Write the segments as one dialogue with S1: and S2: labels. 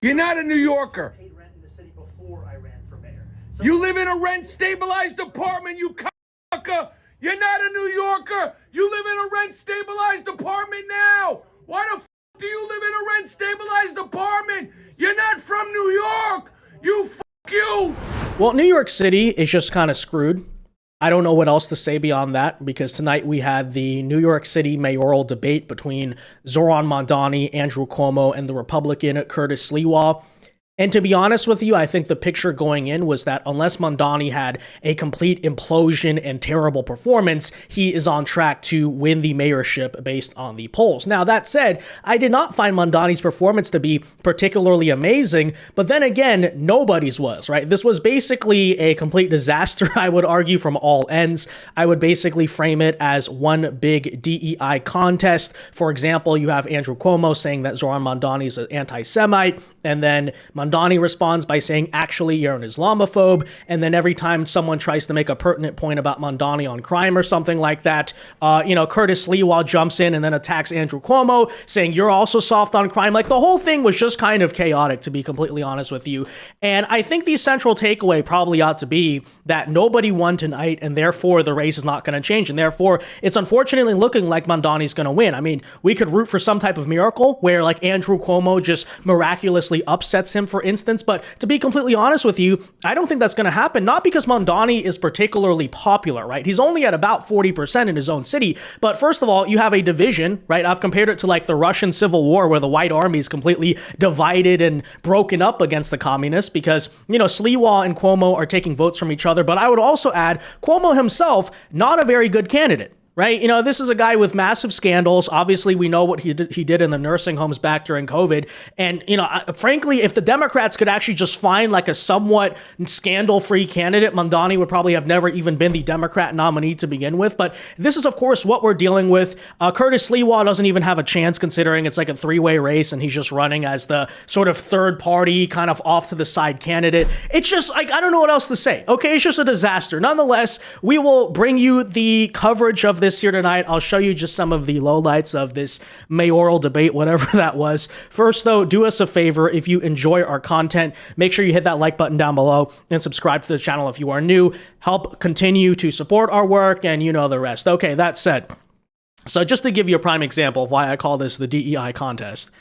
S1: You're not a New Yorker.
S2: I paid rent in the city before I ran for mayor.
S1: You live in a rent-stabilized apartment, you cocker. You're not a New Yorker. You live in a rent-stabilized apartment now. Why the f*** do you live in a rent-stabilized apartment? You're not from New York. You f*** you.
S3: Well, New York City is just kind of screwed. I don't know what else to say beyond that, because tonight we had the New York City mayoral debate between Zohran Mamdani, Andrew Cuomo, and the Republican Curtis Sliwa. And to be honest with you, I think the picture going in was that unless Mamdani had a complete implosion and terrible performance, he is on track to win the mayorship based on the polls. Now, that said, I did not find Mamdani's performance to be particularly amazing, but then again, nobody's was, right? This was basically a complete disaster, I would argue, from all ends. I would basically frame it as one big DEI contest. For example, you have Andrew Cuomo saying that Zohran Mamdani is an anti-Semite, and then Mamdani responds by saying, actually, you're an Islamophobe. And then every time someone tries to make a pertinent point about Mamdani on crime or something like that, Curtis Sliwa jumps in and then attacks Andrew Cuomo, saying you're also soft on crime. Like, the whole thing was just kind of chaotic, to be completely honest with you. And I think the central takeaway probably ought to be that nobody won tonight, and therefore the race is not going to change. And therefore, it's unfortunately looking like Mamdani's going to win. I mean, we could root for some type of miracle where, like, Andrew Cuomo just miraculously upsets him, for instance. But to be completely honest with you, I don't think that's going to happen. Not because Mamdani is particularly popular, right? He's only at about 40% in his own city. But first of all, you have a division, right? I've compared it to like the Russian Civil War, where the White Army is completely divided and broken up against the communists, because, Sliwa and Cuomo are taking votes from each other. But I would also add, Cuomo himself, not a very good candidate. Right? This is a guy with massive scandals. Obviously, we know what he did in the nursing homes back during COVID. And, frankly, if the Democrats could actually just find like a somewhat scandal-free candidate, Mamdani would probably have never even been the Democrat nominee to begin with. But this is, of course, what we're dealing with. Curtis Sliwa doesn't even have a chance, considering it's like a three-way race and he's just running as the sort of third party, kind of off to the side candidate. It's just like, I don't know what else to say. Okay, it's just a disaster. Nonetheless, we will bring you the coverage of this here tonight. I'll show you just some of the lowlights of this mayoral debate, whatever that was. First, though, do us a favor. If you enjoy our content, make sure you hit that like button down below and subscribe to the channel if you are new. Help continue to support our work, and you know the rest. Okay, that said, so just to give you a prime example of why I call this the DEI contest.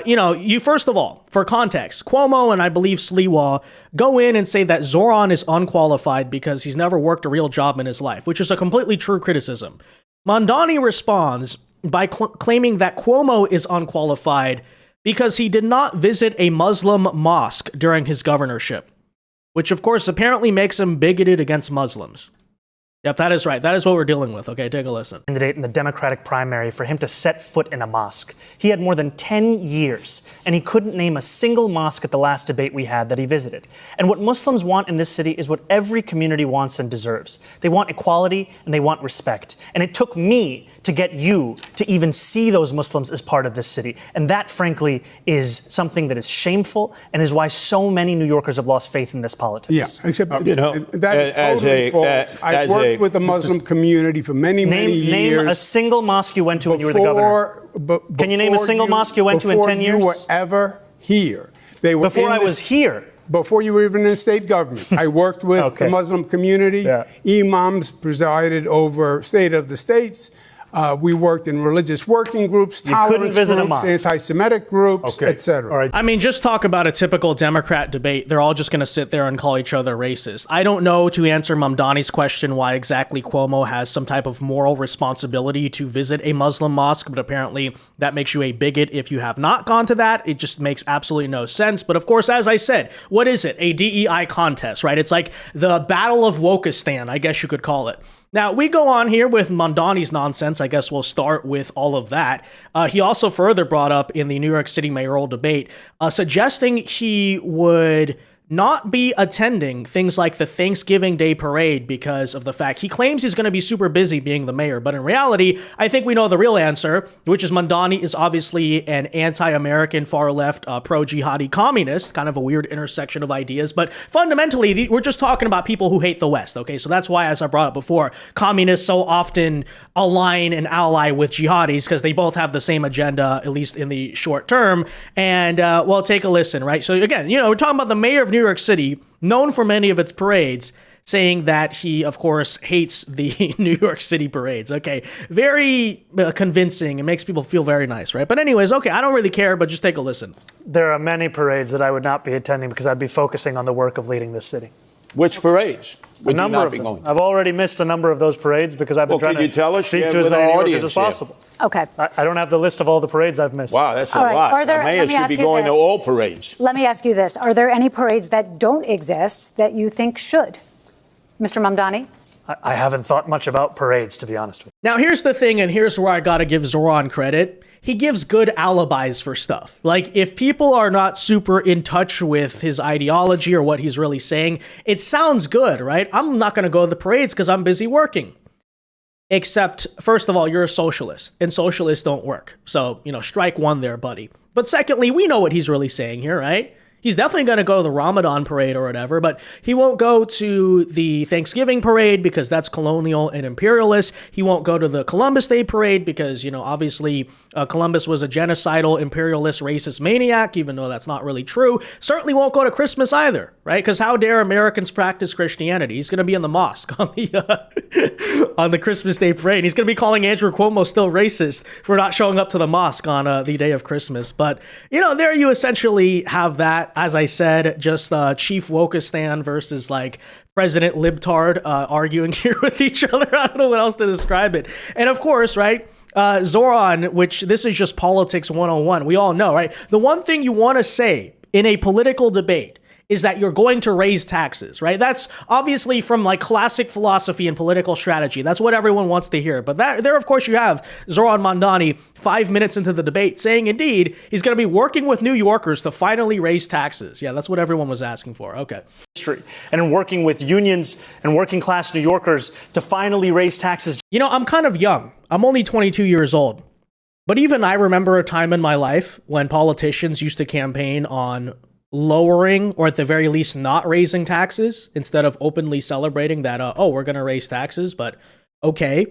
S3: You first of all, for context, Cuomo and I believe Sliwa go in and say that Zohran is unqualified because he's never worked a real job in his life, which is a completely true criticism. Mamdani responds by claiming that Cuomo is unqualified because he did not visit a Muslim mosque during his governorship, which of course apparently makes him bigoted against Muslims. Yep, that is right. That is what we're dealing with. Okay, take a listen.
S2: Candidate in the Democratic primary for him to set foot in a mosque. He had more than 10 years, and he couldn't name a single mosque at the last debate we had that he visited. And what Muslims want in this city is what every community wants and deserves. They want equality and they want respect. And it took me to get you to even see those Muslims as part of this city. And that, frankly, is something that is shameful and is why so many New Yorkers have lost faith in this politics.
S4: Yeah, except, that is totally false. I worked with the Muslim community for many years.
S2: Name a single mosque you went to when you were the governor. Can you name a single mosque you went to in 10 years?
S4: Before you were ever here.
S2: Before I was here?
S4: Before you were even in state government. I worked with the Muslim community. Yeah. Imams presided over State of the States. We worked in religious working groups, tolerance groups, anti-Semitic groups, etc.
S3: Right. I mean, just talk about a typical Democrat debate. They're all just going to sit there and call each other racist. I don't know, to answer Mamdani's question, why exactly Cuomo has some type of moral responsibility to visit a Muslim mosque, but apparently that makes you a bigot if you have not gone to that. It just makes absolutely no sense. But of course, as I said, what is it? A DEI contest, right? It's like the Battle of Wokistan, I guess you could call it. Now, we go on here with Mamdani's nonsense. I guess we'll start with all of that. He also further brought up in the New York City mayoral debate, suggesting he would not be attending things like the Thanksgiving Day parade because of the fact he claims he's going to be super busy being the mayor. But in reality, I think we know the real answer, which is Mamdani is obviously an anti-American, far-left, pro-jihadi communist, kind of a weird intersection of ideas. But fundamentally, we're just talking about people who hate the West, okay? So that's why, as I brought up before, communists so often align and ally with jihadis because they both have the same agenda, at least in the short term. And, well, take a listen, right? So again, we're talking about the mayor of New York City, known for many of its parades, saying that he, of course, hates the New York City parades. Okay, very convincing. It makes people feel very nice, right? But anyways, okay, I don't really care, but just take a listen.
S2: There are many parades that I would not be attending because I'd be focusing on the work of leading this city.
S5: Which parades?
S2: A number of them. I've already missed a number of those parades because I've been trying to speak to as many New Yorkers as possible.
S6: Okay.
S2: I don't have the list of all the parades I've missed.
S5: Wow, that's a lot. The mayor should be going to all parades.
S6: Let me ask you this. Are there any parades that don't exist that you think should? Mr. Mamdani?
S2: I haven't thought much about parades, to be honest with you.
S3: Now, here's the thing, and here's where I got to give Zohran credit. He gives good alibis for stuff. Like, if people are not super in touch with his ideology or what he's really saying, it sounds good, right? I'm not going to go to the parades because I'm busy working. Except, first of all, you're a socialist, and socialists don't work. So, strike one there, buddy. But secondly, we know what he's really saying here, right? He's definitely going to go to the Ramadan parade or whatever, but he won't go to the Thanksgiving parade because that's colonial and imperialist. He won't go to the Columbus Day parade because, obviously Columbus was a genocidal, imperialist, racist maniac, even though that's not really true. Certainly won't go to Christmas either, right? Because how dare Americans practice Christianity? He's going to be in the mosque on the on the Christmas Day parade. He's going to be calling Andrew Cuomo still racist for not showing up to the mosque on the day of Christmas. But, there you essentially have that. As I said, just Chief Wokistan versus like President Libtard arguing here with each other. I don't know what else to describe it. And of course, right, Zohran, which this is just politics 101. We all know, right? The one thing you want to say in a political debate is that you're going to raise taxes, right? That's obviously from like classic philosophy and political strategy. That's what everyone wants to hear. But there, of course, you have Zohran Mamdani 5 minutes into the debate saying, indeed, he's going to be working with New Yorkers to finally raise taxes. Yeah, that's what everyone was asking for. Okay.
S2: And working with unions and working class New Yorkers to finally raise taxes.
S3: I'm kind of young. I'm only 22 years old. But even I remember a time in my life when politicians used to campaign on lowering or at the very least not raising taxes instead of openly celebrating that, we're going to raise taxes, but okay.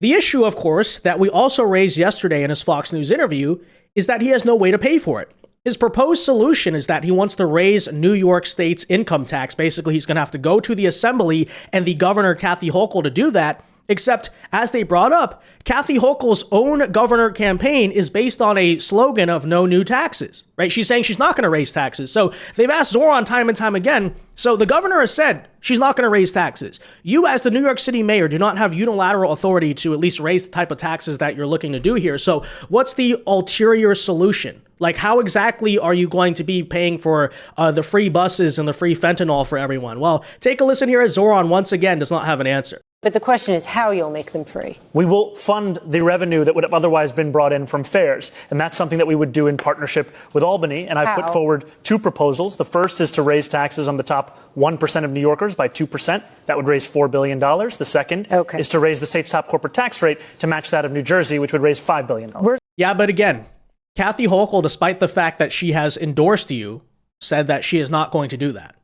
S3: The issue, of course, that we also raised yesterday in his Fox News interview is that he has no way to pay for it. His proposed solution is that he wants to raise New York State's income tax. Basically, he's going to have to go to the assembly and the governor, Kathy Hochul, to do that. Except, as they brought up, Kathy Hochul's own governor campaign is based on a slogan of no new taxes, right? She's saying she's not going to raise taxes. So they've asked Zohran time and time again. So the governor has said she's not going to raise taxes. You, as the New York City mayor, do not have unilateral authority to at least raise the type of taxes that you're looking to do here. So what's the ulterior solution? Like, how exactly are you going to be paying for the free buses and the free fentanyl for everyone? Well, take a listen here as Zohran once again does not have an answer.
S6: But the question is how you'll make them free.
S2: We will fund the revenue that would have otherwise been brought in from fares. And that's something that we would do in partnership with Albany. And I've put forward two proposals. The first is to raise taxes on the top 1% of New Yorkers by 2%. That would raise $4 billion. The second is to raise the state's top corporate tax rate to match that of New Jersey, which would raise $5 billion.
S3: Yeah, but again, Kathy Hochul, despite the fact that she has endorsed you, said that she is not going to do that.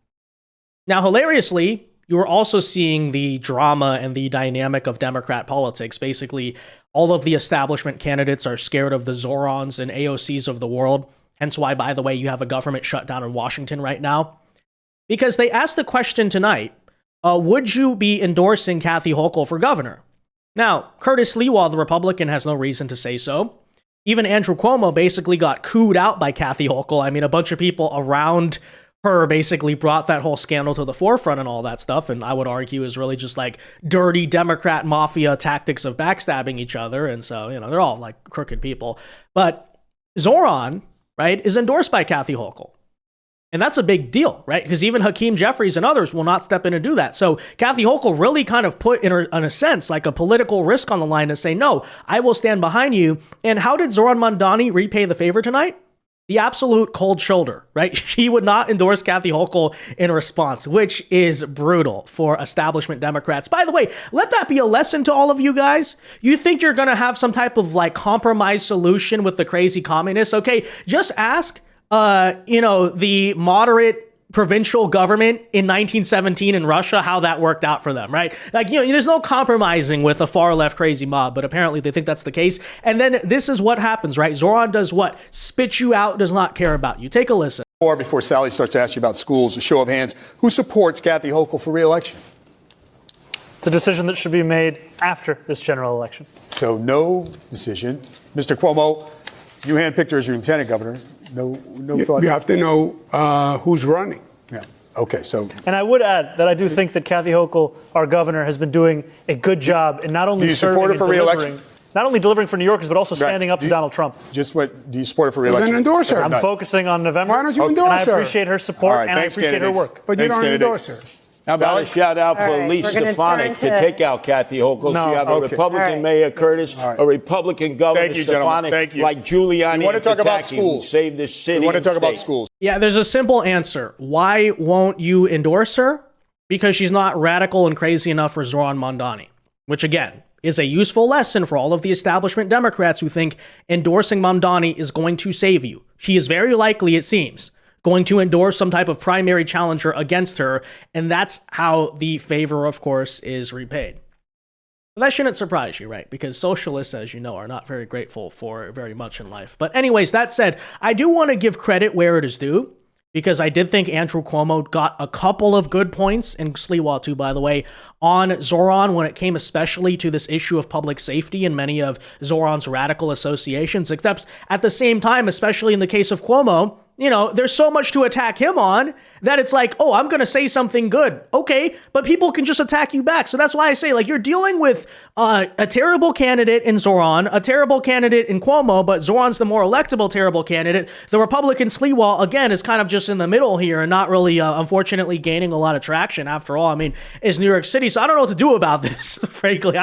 S3: Now, hilariously, you are also seeing the drama and the dynamic of Democrat politics. Basically, all of the establishment candidates are scared of the Zohrans and AOCs of the world. Hence why, by the way, you have a government shutdown in Washington right now. Because they asked the question tonight, would you be endorsing Kathy Hochul for governor? Now, Curtis Sliwa, the Republican, has no reason to say so. Even Andrew Cuomo basically got cooed out by Kathy Hochul. I mean, a bunch of people around her basically brought that whole scandal to the forefront and all that stuff. And I would argue is really just like dirty Democrat mafia tactics of backstabbing each other. And so, they're all like crooked people. But Zohran, right, is endorsed by Kathy Hochul. And that's a big deal, right? Because even Hakeem Jeffries and others will not step in and do that. So Kathy Hochul really kind of put, in a sense, like a political risk on the line to say, no, I will stand behind you. And how did Zohran Mamdani repay the favor tonight? The absolute cold shoulder, right? She would not endorse Kathy Hochul in response, which is brutal for establishment Democrats. By the way, let that be a lesson to all of you guys. You think you're going to have some type of like compromise solution with the crazy communists? Okay, just ask, the moderate provincial government in 1917 in Russia, how that worked out for them, right? Like, there's no compromising with a far left crazy mob, but apparently they think that's the case. And then this is what happens, right? Zohran does what? Spits you out, does not care about you. Take a listen.
S7: Before Sally starts to ask you about schools, a show of hands, who supports Kathy Hochul for re-election?
S2: It's a decision that should be made after this general election.
S7: So no decision. Mr. Cuomo, you handpicked her as your lieutenant governor. No thought.
S4: You have to know who's running.
S7: Yeah. Okay. So.
S2: And I would add that I do think that Kathy Hochul, our governor, has been doing a good job in not only
S7: serving and delivering,
S2: not only delivering for New Yorkers, but also standing up to Donald Trump.
S7: Do you support her for re-election?
S4: Then endorse her.
S2: I'm focusing on November.
S4: Why don't you endorse her?
S2: And I appreciate her support and I appreciate her work.
S4: But you don't endorse her.
S5: How about a shout out for Lisa Stefanik to take out Kathy Hochul? So you have a Republican Mayor Curtis, a Republican Governor Stefanik, like Giuliani.
S7: You want to talk about schools?
S5: Save this city.
S7: You want to talk about schools?
S3: Yeah, there's a simple answer. Why won't you endorse her? Because she's not radical and crazy enough for Zohran Mamdani, which again is a useful lesson for all of the establishment Democrats who think endorsing Mamdani is going to save you. She is very likely, it seems, going to endorse some type of primary challenger against her, and that's how the favor, of course, is repaid. But that shouldn't surprise you, right? Because socialists, as you know, are not very grateful for very much in life. But anyways, that said, I do want to give credit where it is due, because I did think Andrew Cuomo got a couple of good points, and Sliwa too, by the way, on Zohran when it came especially to this issue of public safety and many of Zohran's radical associations, except at the same time, especially in the case of Cuomo, there's so much to attack him on that it's like, oh, I'm going to say something good. Okay, but people can just attack you back. So that's why I say, like, you're dealing with a terrible candidate in Zohran, a terrible candidate in Cuomo, but Zohran's the more electable terrible candidate. The Republican Sliwa, again, is kind of just in the middle here and not really, unfortunately, gaining a lot of traction. After all, I mean, it's New York City, so I don't know what to do about this, frankly.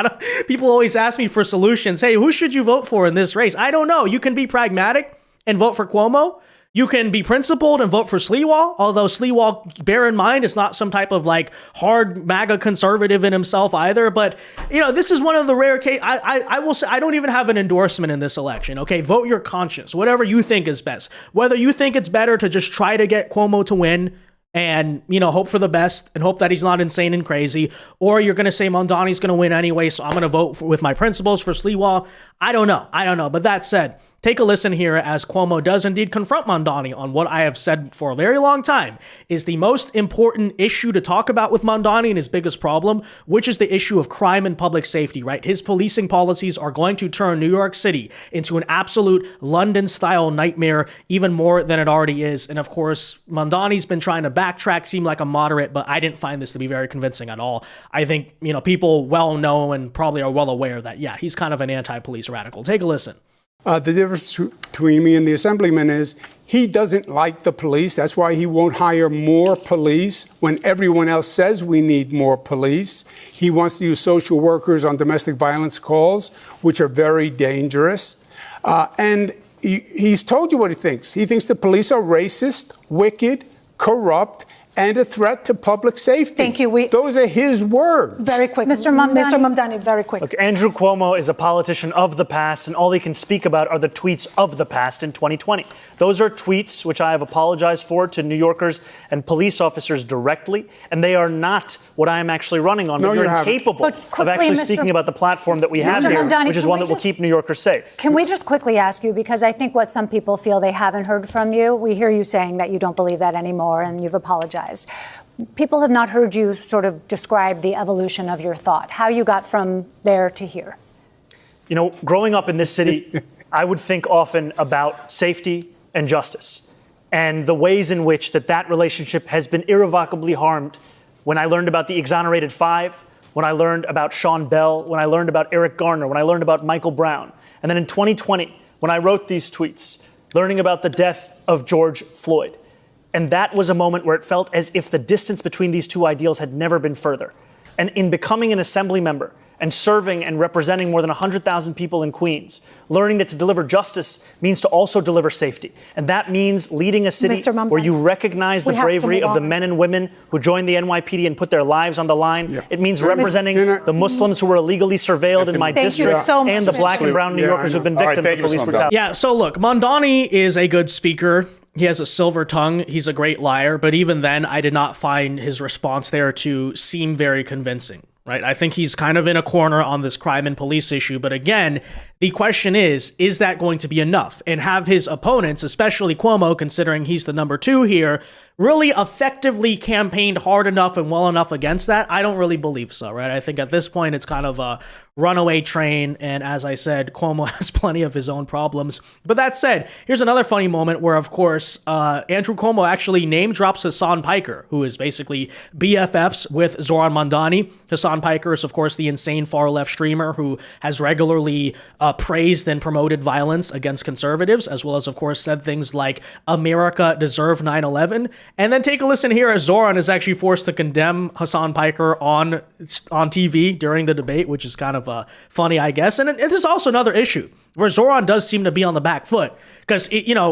S3: People always ask me for solutions. Hey, who should you vote for in this race? I don't know. You can be pragmatic and vote for Cuomo. You can be principled and vote for Sliwa, although Sliwa, bear in mind, is not some type of like hard MAGA conservative in himself either. But, this is one of the rare cases. I will say I don't even have an endorsement in this election. Okay, vote your conscience, whatever you think is best. Whether you think it's better to just try to get Cuomo to win and, hope for the best and hope that he's not insane and crazy, or you're going to say Mamdani's going to win anyway, so I'm going to vote with my principles for Sliwa. I don't know. But that said, take a listen here as Cuomo does indeed confront Mamdani on what I have said for a very long time is the most important issue to talk about with Mamdani and his biggest problem, which is the issue of crime and public safety, right? His policing policies are going to turn New York City into an absolute London-style nightmare, even more than it already is. And of course, Mamdani's been trying to backtrack, seem like a moderate, but I didn't find this to be very convincing at all. I think, people well know and probably are well aware that, yeah, he's kind of an anti-police radical. Take a listen.
S4: The difference between me and the assemblyman is he doesn't like the police. That's why he won't hire more police when everyone else says we need more police. He wants to use social workers on domestic violence calls, which are very dangerous. And he's told you what he thinks. He thinks the police are racist, wicked, corrupt, and a threat to public safety.
S8: Thank you.
S4: Those are his words.
S8: Very quick.
S6: Mr.
S8: Mamdani, very quick.
S2: Look, Andrew Cuomo is a politician of the past, and all he can speak about are the tweets of the past in 2020. Those are tweets which I have apologized for to New Yorkers and police officers directly, and they are not what I am actually running on.
S4: No,
S2: you're incapable of actually speaking about the platform that we have here, which is one that will keep New Yorkers safe.
S6: Can we just quickly ask you, because I think what some people feel they haven't heard from you, we hear you saying that you don't believe that anymore and you've apologized. People have not heard you sort of describe the evolution of your thought, how you got from there to here.
S2: Growing up in this city, I would think often about safety and justice and the ways in which that relationship has been irrevocably harmed when I learned about the exonerated five, when I learned about Sean Bell, when I learned about Eric Garner, when I learned about Michael Brown. And then in 2020, when I wrote these tweets, learning about the death of George Floyd. And that was a moment where it felt as if the distance between these two ideals had never been further. And in becoming an assembly member and serving and representing more than 100,000 people in Queens, learning that to deliver justice means to also deliver safety. And that means leading a city where you recognize the bravery of the men and women who joined the NYPD and put their lives on the line. It means representing the Muslims who were illegally surveilled in my district and the black and brown New Yorkers who've been victims of police brutality.
S3: Yeah, so look, Mamdani is a good speaker. He has a silver tongue. He's a great liar. But even then, I did not find his response there to seem very convincing. Right? I think he's kind of in a corner on this crime and police issue. But again, the question is that going to be enough? And have his opponents, especially Cuomo, considering he's the number 2 here, really effectively campaigned hard enough and well enough against that? I don't really believe so, right? I think at this point, it's kind of a runaway train. And as I said, Cuomo has plenty of his own problems. But that said, here's another funny moment where, of course, Andrew Cuomo actually name drops Hassan Piker, who is basically BFFs with Zohran Mamdani. Hassan Piker is, of course, the insane far-left streamer who has regularly praised and promoted violence against conservatives, as well as, of course, said things like America deserved 9/11. And then take a listen here as Zohran is actually forced to condemn Hassan Piker on TV during the debate, which is kind of funny, I guess. And this is also another issue where Zohran does seem to be on the back foot because,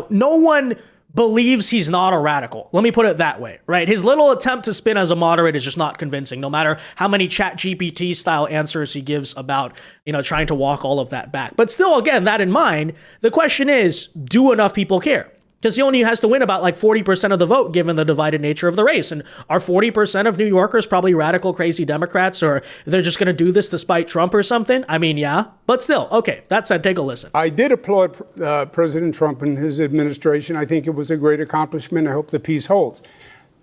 S3: no one believes he's not a radical. Let me put it that way, right? His little attempt to spin as a moderate is just not convincing, no matter how many ChatGPT style answers he gives about, trying to walk all of that back. But still, again, that in mind, the question is, do enough people care? Because he only has to win about 40% of the vote given the divided nature of the race. And are 40% of New Yorkers probably radical, crazy Democrats, or they're just going to do this despite Trump or something? I mean, yeah, but still. Okay, that said, take a listen.
S4: I did applaud President Trump and his administration. I think it was a great accomplishment. I hope the peace holds.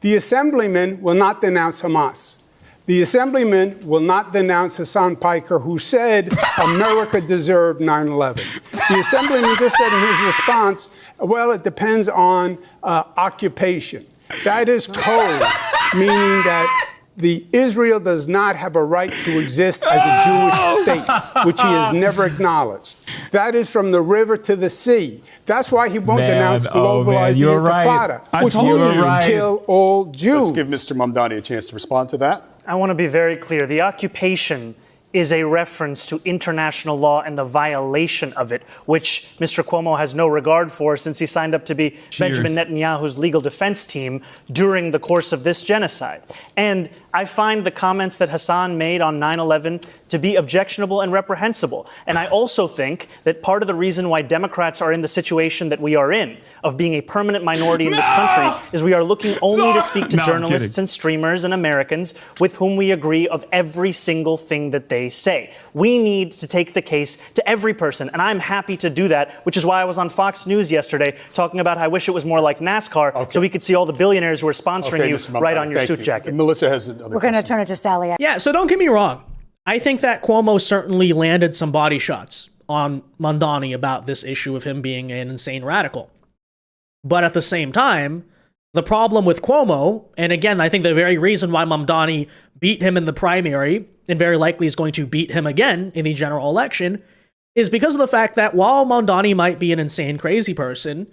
S4: The assemblyman will not denounce Hamas. The assemblyman will not denounce Hassan Piker, who said America deserved 9/11. The assemblyman just said in his response, well, it depends on occupation. That is code, meaning that Israel does not have a right to exist as a Jewish state, which he has never acknowledged. That is from the river to the sea. That's why he won't denounce globalized intifada, which means kill all Jews.
S7: Let's give Mr. Mamdani a chance to respond to that.
S2: I want to be very clear. The occupation is a reference to international law and the violation of it, which Mr. Cuomo has no regard for since he signed up to be Benjamin Netanyahu's legal defense team during the course of this genocide. And I find the comments that Hassan made on 9/11 to be objectionable and reprehensible. And I also think that part of the reason why Democrats are in the situation that we are in, of being a permanent minority in this country, is we are looking only to speak to journalists and streamers and Americans with whom we agree of every single thing that they say. We need to take the case to every person, and I'm happy to do that, which is why I was on Fox News yesterday talking about how I wish it was more like NASCAR so we could see all the billionaires who are sponsoring you right on your suit jacket.
S7: Melissa has another
S6: We're going to turn it to Sally.
S3: Yeah, so don't get me wrong. I think that Cuomo certainly landed some body shots on Mamdani about this issue of him being an insane radical. But at the same time, the problem with Cuomo, and again, I think the very reason why Mamdani beat him in the primary and very likely is going to beat him again in the general election, is because of the fact that while Mamdani might be an insane, crazy person,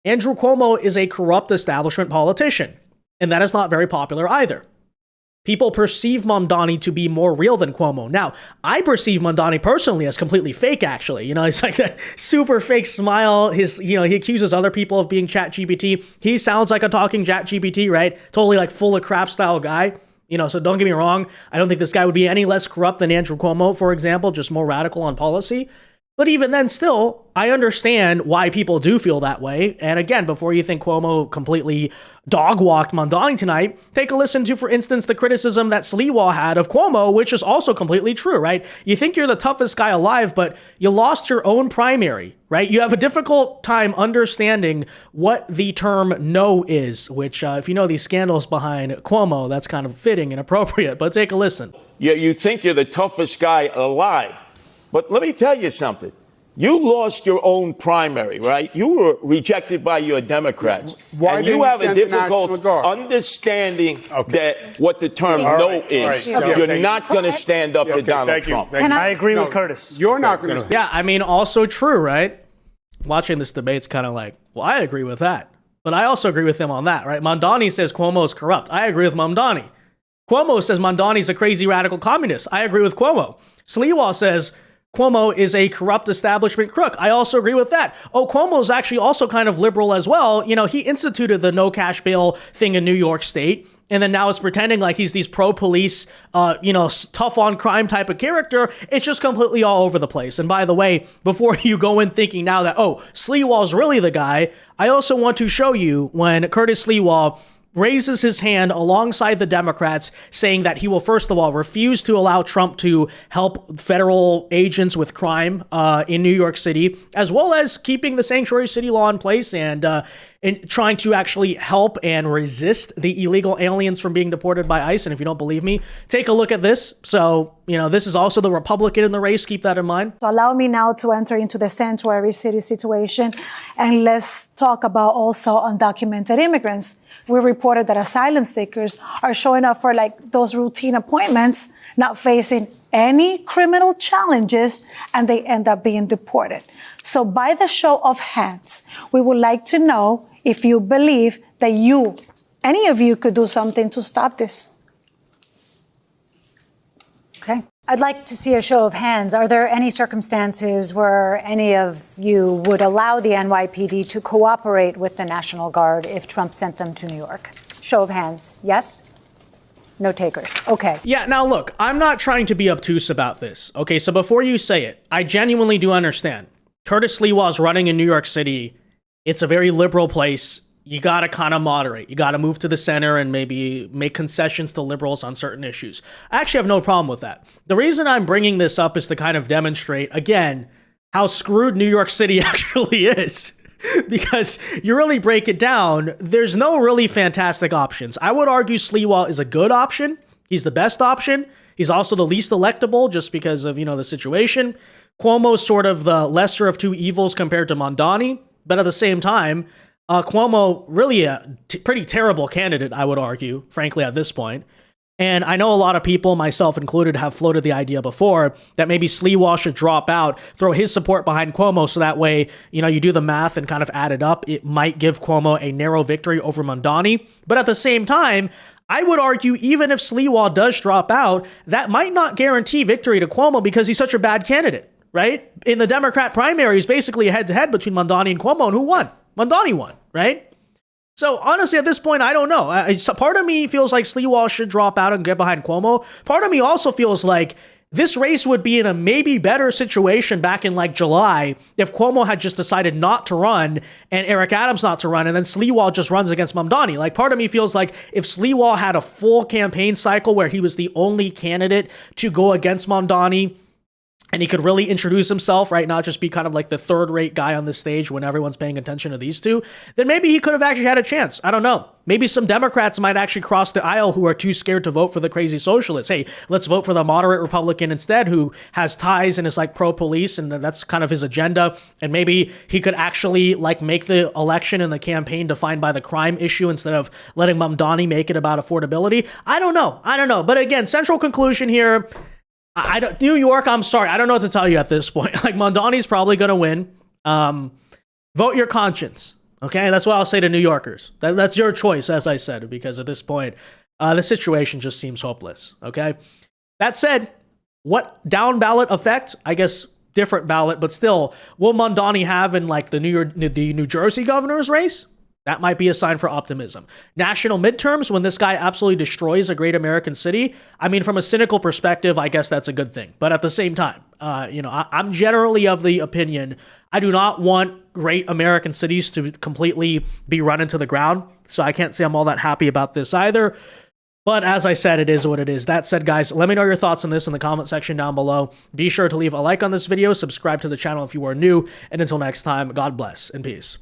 S3: Andrew Cuomo is a corrupt establishment politician. And that is not very popular either. People perceive Mamdani to be more real than Cuomo. Now, I perceive Mamdani personally as completely fake, actually. It's like that super fake smile. He accuses other people of being ChatGPT. He sounds like a talking ChatGPT, right? Totally like full of crap style guy. So don't get me wrong. I don't think this guy would be any less corrupt than Andrew Cuomo, for example, just more radical on policy. But even then, still, I understand why people do feel that way. And again, before you think Cuomo completely dog-walked Mamdani tonight, take a listen to, for instance, the criticism that Sliwa had of Cuomo, which is also completely true, right? You think you're the toughest guy alive, but you lost your own primary, right? You have a difficult time understanding what the term no is, which if you know these scandals behind Cuomo, that's kind of fitting and appropriate. But take a listen.
S5: Yeah, you think you're the toughest guy alive. But let me tell you something. You lost your own primary, right? You were rejected by your Democrats.
S4: Why
S5: and you have a difficult understanding that what the term no is. You're not going to stand up to Donald Trump.
S2: I agree with Curtis.
S4: You're not going to stand.
S3: Yeah, I mean, also true, right? Watching this debate's kind of like, well, I agree with that. But I also agree with him on that, right? Mamdani says Cuomo is corrupt. I agree with Mamdani. Cuomo says Mamdani's a crazy radical communist. I agree with Cuomo. Sliwa says Cuomo is a corrupt establishment crook. I also agree with that. Oh, Cuomo's actually also kind of liberal as well. You know, he instituted the no cash bail thing in New York State. And then now it's pretending like he's these pro-police, tough on crime type of character. It's just completely all over the place. And by the way, before you go in thinking now that, oh, Sliwa's really the guy, I also want to show you when Curtis Sliwa raises his hand alongside the Democrats, saying that he will, first of all, refuse to allow Trump to help federal agents with crime in New York City, as well as keeping the sanctuary city law in place and trying to actually help and resist the illegal aliens from being deported by ICE. And if you don't believe me, take a look at this. So, this is also the Republican in the race. Keep that in mind.
S8: So allow me now to enter into the sanctuary city situation. And let's talk about also undocumented immigrants. We reported that asylum seekers are showing up for those routine appointments, not facing any criminal challenges, and they end up being deported. So by the show of hands, we would like to know if you believe that any of you could do something to stop this.
S6: Okay. I'd like to see a show of hands. Are there any circumstances where any of you would allow the NYPD to cooperate with the National Guard if Trump sent them to New York? Show of hands. Yes? No takers. Okay.
S3: Yeah, now look, I'm not trying to be obtuse about this. Okay, so before you say it, I genuinely do understand. Curtis Sliwa is running in New York City. It's a very liberal place. You got to kind of moderate. You got to move to the center and maybe make concessions to liberals on certain issues. I actually have no problem with that. The reason I'm bringing this up is to kind of demonstrate, again, how screwed New York City actually is. Because you really break it down, there's no really fantastic options. I would argue Sliwa is a good option. He's the best option. He's also the least electable just because of, the situation. Cuomo's sort of the lesser of two evils compared to Mamdani. But at the same time, Cuomo, really a pretty terrible candidate, I would argue, frankly, at this point. And I know a lot of people, myself included, have floated the idea before that maybe Sliwa should drop out, throw his support behind Cuomo, so that way, you do the math and kind of add it up. It might give Cuomo a narrow victory over Mamdani. But at the same time, I would argue even if Sliwa does drop out, that might not guarantee victory to Cuomo because he's such a bad candidate, right? In the Democrat primaries, basically a head-to-head between Mamdani and Cuomo, and who won? Mamdani won, right? So honestly, at this point, I don't know. Part of me feels like Sliwa should drop out and get behind Cuomo. Part of me also feels like this race would be in a maybe better situation back in July if Cuomo had just decided not to run and Eric Adams not to run, and then Sliwa just runs against Mamdani. Part of me feels like if Sliwa had a full campaign cycle where he was the only candidate to go against Mamdani, and he could really introduce himself, right? Not just be kind of like the third-rate guy on the stage when everyone's paying attention to these two, then maybe he could have actually had a chance. I don't know. Maybe some Democrats might actually cross the aisle who are too scared to vote for the crazy socialists. Hey, let's vote for the moderate Republican instead who has ties and is pro-police, and that's kind of his agenda. And maybe he could actually make the election and the campaign defined by the crime issue instead of letting Mamdani make it about affordability. I don't know. But again, central conclusion here, New York, I'm sorry. I don't know what to tell you at this point. Mamdani's probably going to win. Vote your conscience. Okay, that's what I'll say to New Yorkers. That's your choice, as I said, because at this point, the situation just seems hopeless. Okay, that said, what down ballot effect? I guess different ballot, but still, will Mamdani have in the New Jersey governor's race? That might be a sign for optimism. National midterms, when this guy absolutely destroys a great American city, from a cynical perspective, I guess that's a good thing. But at the same time, I'm generally of the opinion, I do not want great American cities to completely be run into the ground. So I can't say I'm all that happy about this either. But as I said, it is what it is. That said, guys, let me know your thoughts on this in the comment section down below. Be sure to leave a like on this video, subscribe to the channel if you are new, and until next time, God bless and peace.